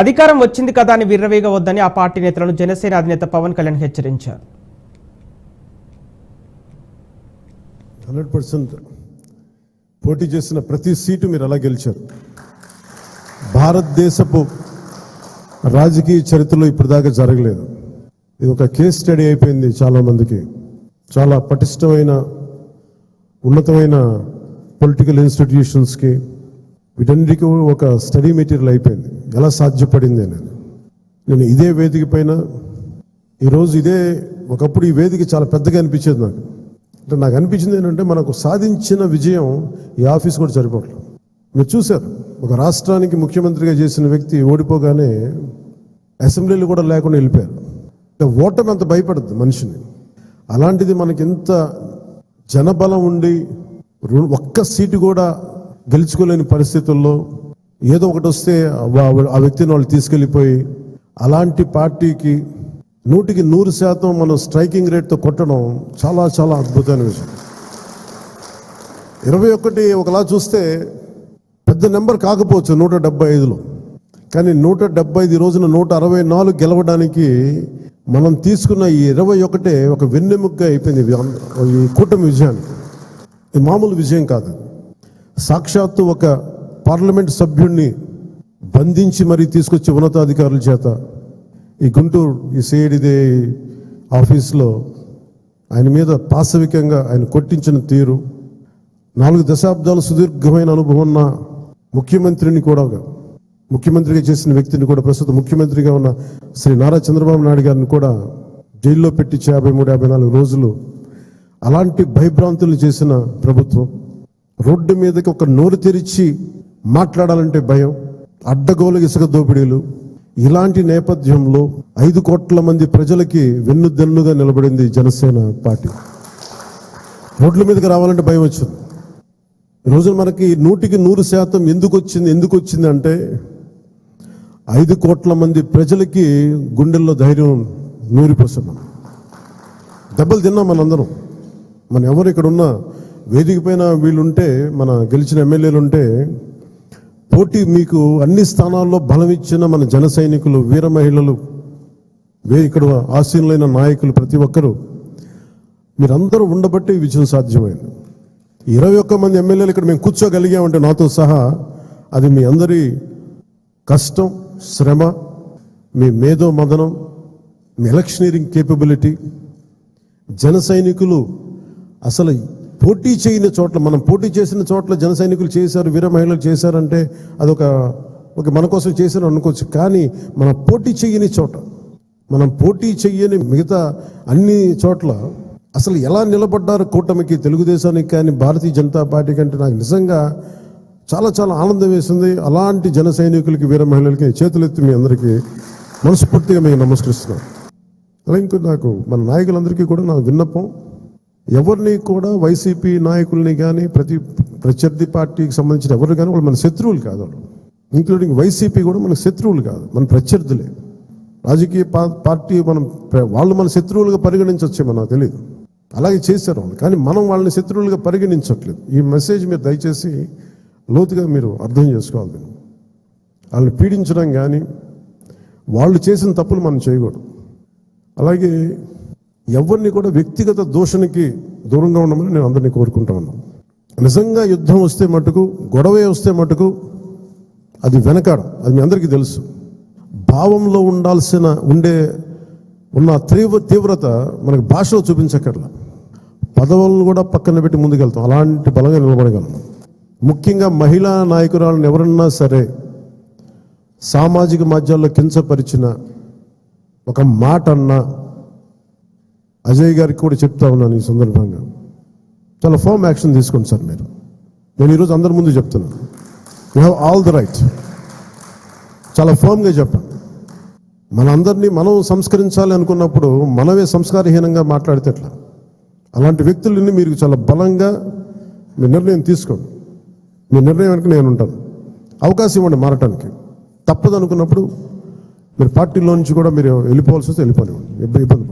అధికారం వచ్చింది కదా అని విర్రవీగవద్దని ఆ పార్టీ నేతలను జనసేన అధినేత పవన్ కళ్యాణ్ హెచ్చరించారు. 100% పోటీ చేసిన ప్రతి సీటు మీరు అలా గెలిచారు. భారతదేశపు రాజకీయ చరిత్రలో ఇప్పటిదాకా జరగలేదు. ఇది ఒక కేస్ స్టడీ అయిపోయింది. చాలా మందికి చాలా పటిష్టమైన ఉన్నతమైన పొలిటికల్ ఇన్స్టిట్యూషన్స్కి వీటన్నిటికీ ఒక స్టడీ మెటీరియల్ అయిపోయింది. ఎలా సాధ్యపడింది అనేది నేను ఇదే వేదిక పైన ఈరోజు ఒకప్పుడు ఈ వేదిక చాలా పెద్దగా అనిపించేది నాకు అనిపించింది ఏంటంటే మనకు సాధించిన విజయం ఈ ఆఫీస్ కూడా సరిపోవట్లేదు. మీరు చూశారు, ఒక రాష్ట్రానికి ముఖ్యమంత్రిగా చేసిన వ్యక్తి ఓడిపోగానే అసెంబ్లీలు కూడా లేకుండా వెళ్ళిపోయారు. ఓటమి అంత భయపడద్దు మనిషిని. అలాంటిది మనకి ఇంత జనబలం ఉండి ఒక్క సీటు కూడా గెలుచుకోలేని పరిస్థితుల్లో ఏదో ఒకటి వస్తే ఆ వ్యక్తిని వాళ్ళు తీసుకెళ్ళిపోయి అలాంటి పార్టీకి 100% మనం స్ట్రైకింగ్ రేట్తో కొట్టడం చాలా చాలా అద్భుతమైన విషయం. 21 ఒకలా చూస్తే పెద్ద నెంబర్ కాకపోవచ్చు 175లో, కానీ 175 రోజున 164 గెలవడానికి మనం తీసుకున్న ఈ 21 ఒక వెన్నెముగ్గా అయిపోయింది ఈ కూటమి విజయానికి. ఇది మామూలు విజయం కాదు. సాక్షాత్తు ఒక పార్లమెంట్ సభ్యుడిని బంధించి మరీ తీసుకొచ్చి ఉన్నతాధికారుల చేత ఈ గుంటూరు ఈ సిఐడిదే ఆఫీస్లో ఆయన మీద పాశవికంగా ఆయన కొట్టించిన తీరు, 4 దశాబ్దాలు సుదీర్ఘమైన అనుభవం ఉన్న ముఖ్యమంత్రిగా చేసిన వ్యక్తిని కూడా ప్రస్తుతం ముఖ్యమంత్రిగా ఉన్న శ్రీ నారా చంద్రబాబు నాయుడు గారిని కూడా జైల్లో పెట్టి 53-54 రోజులు అలాంటి భయభ్రాంతులు చేసిన ప్రభుత్వం, రోడ్డు మీదకి ఒక నోరు తెరిచి మాట్లాడాలంటే భయం, అడ్డగోలు ఇసుక దోపిడీలు, ఇలాంటి నేపథ్యంలో 5 కోట్ల మంది ప్రజలకి వెన్నుదన్నుగా నిలబడింది జనసేన పార్టీ. రోడ్ల మీదకి రావాలంటే భయం వచ్చింది. ఈరోజు మనకి 100% ఎందుకు వచ్చింది అంటే 5 కోట్ల మంది ప్రజలకి గుండెల్లో ధైర్యం నూరిపోస్తున్నాం. దెబ్బలు తిన్నాం మనందరం. మన ఎవరు ఇక్కడ ఉన్న వేదిక పైన వీళ్ళుంటే, మన గెలిచిన ఎమ్మెల్యేలు ఉంటే, పోటీ మీకు అన్ని స్థానాల్లో బలం ఇచ్చిన మన జన సైనికులు, వీర మహిళలు, ఇక్కడ ఆసీనులైన నాయకులు ప్రతి ఒక్కరూ మీరందరూ ఉండబట్టి విజయం సాధ్యమైంది. 21 మంది ఎమ్మెల్యేలు ఇక్కడ మేము కూర్చోగలిగామంటే నాతో సహా అది మీ అందరి కష్టం, శ్రమ, మీ మేధో మదనం, మీ ఎలక్షనీరింగ్ కేపబిలిటీ. జన సైనికులు అసలు పోటీ చేయని చోట్ల, మనం పోటీ చేసిన చోట్ల జన సైనికులు చేశారు, వీర మహిళలు చేశారంటే అదొక మన కోసం చేశారు అనుకోవచ్చు. కానీ మనం పోటీ చెయ్యని మిగతా అన్ని చోట్ల అసలు ఎలా నిలబడ్డారు కూటమికి, తెలుగుదేశానికి కానీ భారతీయ జనతా పార్టీ కంటే నాకు నిజంగా చాలా చాలా ఆనందం వేసింది. అలాంటి జన సైనికులకి, వీర మహిళలకి చేతులెత్తి మీ అందరికీ మనస్ఫూర్తిగా మీకు నమస్కరిస్తున్నాను. అలా ఇంకో నాకు మన నాయకులందరికీ కూడా నా విన్నపం, ఎవరిని కూడా వైసీపీ నాయకుల్ని కానీ ప్రత్యర్థి పార్టీకి సంబంధించిన ఎవరు కానీ వాళ్ళు మన శత్రువులు కాదు. వాళ్ళు ఇంక్లూడింగ్ వైసీపీ కూడా మనకు శత్రువులు కాదు, మన ప్రత్యర్థులే. రాజకీయ పార్టీ వాళ్ళు మన శత్రువులుగా పరిగణించవచ్చు, మనకు తెలియదు. అలాగే చేశారు వాళ్ళు, కానీ మనం వాళ్ళని శత్రువులుగా పరిగణించట్లేదు. ఈ మెసేజ్ మీరు దయచేసి లోతుగా మీరు అర్థం చేసుకోవాలి. వాళ్ళని పీడించడం కానీ వాళ్ళు చేసిన తప్పులు మనం చేయకూడదు. అలాగే ఎవరిని కూడా వ్యక్తిగత దూషణకి దూరంగా ఉండమని నేను అందరినీ కోరుకుంటా ఉన్నాను. నిజంగా యుద్ధం వస్తే మటుకు, గొడవే వస్తే మటుకు అది వెనకాడం, అది మీ అందరికీ తెలుసు. భావంలో ఉన్న తీవ్రత మనకు భాషలో చూపించక్కర్లా, పదవులను కూడా పక్కన పెట్టి ముందుకెళ్తాం. అలాంటి బలంగా నిలబడగలం. ముఖ్యంగా మహిళా నాయకురాలను ఎవరన్నా సరే సామాజిక మాధ్యమాల్లో కించపరిచిన ఒక మాట అన్నా, అజయ్ గారికి కూడా చెప్తా ఉన్నాను ఈ సందర్భంగా, చాలా ఫర్మ్ యాక్షన్ తీసుకోండి సార్. నేను ఈరోజు అందరి ముందు చెప్తున్నాను, you have all the right. చాలా ఫర్మ్గా చెప్పాను. మనందరినీ మనం సంస్కరించాలి అనుకున్నప్పుడు మనమే సంస్కారహీనంగా మాట్లాడితే ఎట్లా? అలాంటి వ్యక్తులని మీరు చాలా బలంగా మీ నిర్ణయం తీసుకోండి. మీ నిర్ణయం వెనక నేను ఉంటాను. అవకాశం ఇవ్వండి మారటానికి. తప్పదు అనుకున్నప్పుడు మీరు పార్టీలో నుంచి కూడా మీరు వెళ్ళిపోవాల్సి వస్తే వెళ్ళిపోనివ్వండి, ఇబ్బంది.